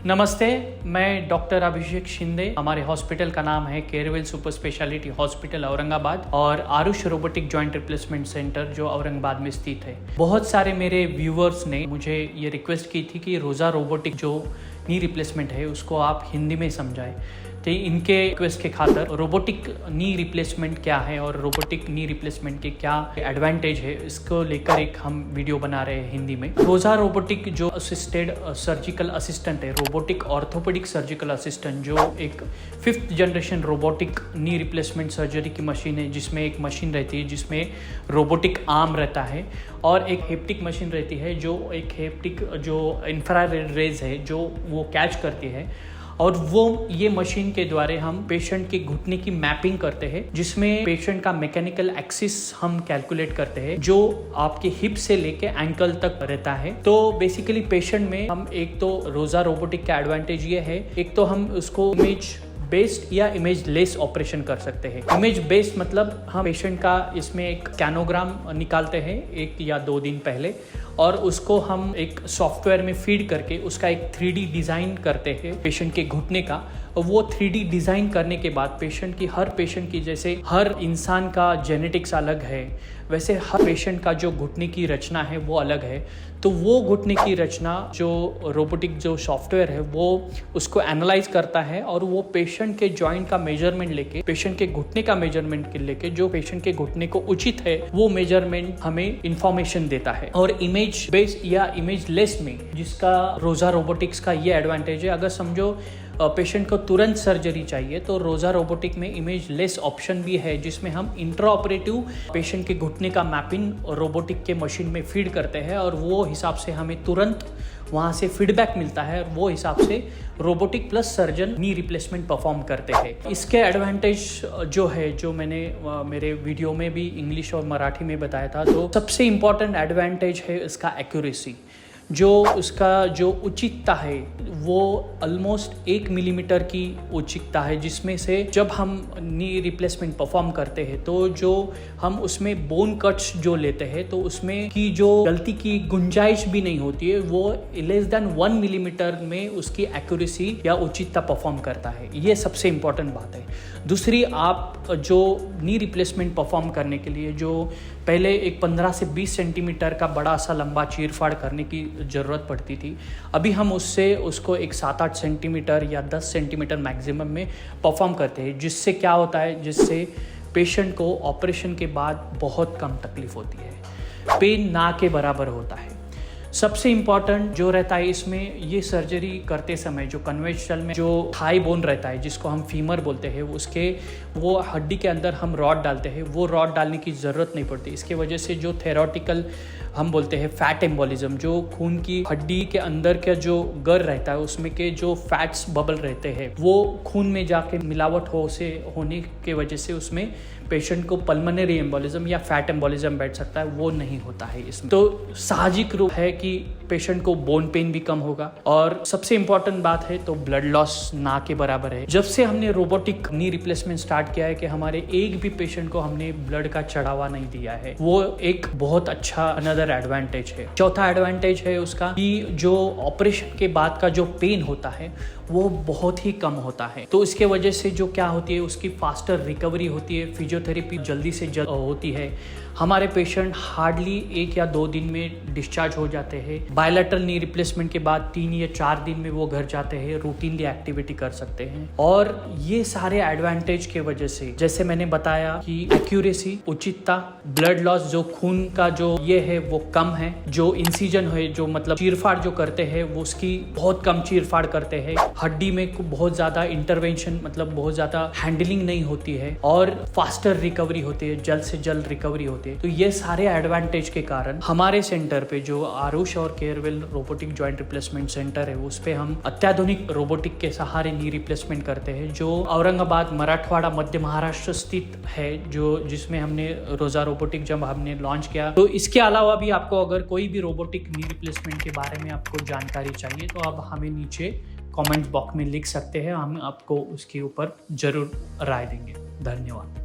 नमस्ते, मैं डॉक्टर अभिषेक शिंदे। हमारे हॉस्पिटल का नाम है Carewell super speciality hospital Aurangabad और Aarush robotic joint replacement centre जो औरंगाबाद में स्थित है। बहुत सारे मेरे व्यूअर्स ने मुझे ये रिक्वेस्ट की थी कि रोजा रोबोटिक जो नी रिप्लेसमेंट है उसको आप हिंदी में समझाएं। तो इनके रिक्वेस्ट के खातिर रोबोटिक नी रिप्लेसमेंट क्या है और रोबोटिक नी रिप्लेसमेंट के क्या एडवांटेज है, इसको लेकर एक हम वीडियो बना रहे हैं हिंदी में। रोजा रोबोटिक जो असिस्टेड सर्जिकल असिस्टेंट है, रोबोटिक ऑर्थोपेडिक सर्जिकल असिस्टेंट, जो एक 5th generation robotic knee replacement surgery की मशीन है, जिसमें एक मशीन रहती है जिसमें रोबोटिक आर्म रहता है और एक हेप्टिक मशीन रहती है जो एक हेप्टिक जो इंफ्रारेड रेज है जो वो कैच करती है और वो ये मशीन के द्वारा हम पेशेंट के घुटने की मैपिंग करते हैं, जिसमें पेशेंट का मैकेनिकल एक्सिस हम कैलकुलेट करते हैं जो आपके हिप से लेके एंकल तक रहता है। तो बेसिकली पेशेंट में हम एक तो रोजा रोबोटिक का एडवांटेज ये है, एक तो हम उसको इमेज बेस्ड या इमेज लेस ऑपरेशन कर सकते हैं। इमेज बेस्ड मतलब हम पेशेंट का इसमें एक कैनोग्राम निकालते हैं 1 या 2 दिन पहले और उसको हम एक सॉफ्टवेयर में फीड करके उसका एक 3D डिज़ाइन करते हैं पेशेंट के घुटने का। और वो 3D डिज़ाइन करने के बाद हर पेशेंट की जैसे हर इंसान का जेनेटिक्स अलग है, वैसे हर पेशेंट का जो घुटने की रचना है वो अलग है। तो वो घुटने की रचना जो रोबोटिक जो सॉफ्टवेयर है वो उसको एनालाइज करता है और वो पेशेंट के जॉइंट का मेजरमेंट लेके, पेशेंट के घुटने का मेजरमेंट के लेके जो पेशेंट के घुटने को उचित है वो मेजरमेंट हमें इंफॉर्मेशन देता है। और इमेज बेस्ड या इमेज लेस में जिसका रोजा रोबोटिक्स का ये एडवांटेज है, अगर समझो पेशेंट को तुरंत सर्जरी चाहिए तो रोजा रोबोटिक में इमेज लेस ऑप्शन भी है, जिसमें हम इंट्रा ऑपरेटिव पेशेंट के घुटने का मैपिंग रोबोटिक के मशीन में फीड करते हैं और वो हिसाब से हमें तुरंत वहाँ से फीडबैक मिलता है और वो हिसाब से robotic plus surgeon knee replacement perform करते हैं। इसके एडवांटेज जो है, जो मैंने मेरे वीडियो में भी इंग्लिश और मराठी में बताया था, तो सबसे इम्पॉर्टेंट एडवांटेज है इसका एक्यूरेसी। जो उसका जो उचितता है वो ऑलमोस्ट 1 मिलीमीटर की उचितता है, जिसमें से जब हम नी रिप्लेसमेंट परफॉर्म करते हैं तो जो हम उसमें बोन कट्स जो लेते हैं तो उसमें की जो गलती की गुंजाइश भी नहीं होती है, वो लेस देन 1 मिलीमीटर में उसकी एक्यूरेसी या उचितता परफॉर्म करता है। ये सबसे इम्पॉर्टेंट बात है। दूसरी, आप जो नी रिप्लेसमेंट परफॉर्म करने के लिए जो पहले एक 15 से 20 सेंटीमीटर का बड़ा सा लंबा चीरफाड़ करने की ज़रूरत पड़ती थी, अभी हम उसको एक 7-8 सेंटीमीटर या 10 सेंटीमीटर मैक्सिमम में परफॉर्म करते हैं। जिससे क्या होता है, जिससे पेशेंट को ऑपरेशन के बाद बहुत कम तकलीफ होती है, पेन ना के बराबर होता है। सबसे इम्पॉर्टेंट जो रहता है इसमें, ये सर्जरी करते समय जो कन्वेंशनल में जो थाई बोन रहता है जिसको हम फीमर बोलते हैं, वो हड्डी के अंदर हम रॉड डालते हैं, वो रॉड डालने की ज़रूरत नहीं पड़ती। इसके वजह से जो थेरोटिकल हम बोलते हैं फैट एम्बोलिज्म, जो खून की हड्डी के अंदर का जो गर रहता है उसमें के जो फैट्स बबल रहते हैं वो खून में जाके मिलावट होने के वजह से उसमें पेशेंट को पल्मोनरी एम्बोलिज्म या फैट एम्बोलिज्म बैठ सकता है, वो नहीं होता है इसमें। तो साहजिक रूप है कि पेशेंट को बोन पेन भी कम होगा और सबसे इम्पॉर्टेंट बात है तो ब्लड लॉस ना के बराबर है। जब से हमने रोबोटिक नी रिप्लेसमेंट स्टार्ट किया है कि हमारे एक भी पेशेंट को हमने ब्लड का चढ़ावा नहीं दिया है, वो एक बहुत अच्छा अनदर एडवांटेज है। चौथा एडवांटेज है उसका कि जो ऑपरेशन के बाद का जो पेन होता है वो बहुत ही कम होता है। तो इसके वजह से जो क्या होती है, उसकी फास्टर रिकवरी होती है, फिजियोथेरेपी जल्दी से जल्द होती है। हमारे पेशेंट हार्डली 1 या 2 दिन में डिस्चार्ज हो जाते हैं। बायलैटरल नी रिप्लेसमेंट के बाद 3 या 4 दिन में वो घर जाते हैं, रूटीनली एक्टिविटी कर सकते हैं। और ये सारे एडवांटेज के वजह से, जैसे मैंने बताया कि एक्यूरेसी, उचितता, ब्लड लॉस, जो खून का जो ये है वो कम है, जो इंसिजन है जो मतलब चीरफाड़ जो करते हैं वो उसकी बहुत कम चीरफाड़ करते हैं, हड्डी में बहुत ज़्यादा इंटरवेंशन मतलब बहुत ज़्यादा हैंडलिंग नहीं होती है और फास्टर रिकवरी होती है, जल्द से जल्द रिकवरी होती है। तो ये सारे एडवांटेज के कारण हमारे सेंटर पे जो आरुष और Carewell robotic joint replacement centre है उस पे हम अत्याधुनिक रोबोटिक के सहारे नी रिप्लेसमेंट करते हैं, जो औरंगाबाद, मराठवाड़ा, मध्य महाराष्ट्र स्थित है, जो जिसमें हमने रोजा रोबोटिक जब हमने लॉन्च किया। तो इसके अलावा भी आपको अगर कोई भी रोबोटिक नी रिप्लेसमेंट के बारे में आपको जानकारी चाहिए तो आप हमें नीचे कमेंट बॉक्स में लिख सकते हैं, हम आपको उसके ऊपर जरूर राय देंगे। धन्यवाद।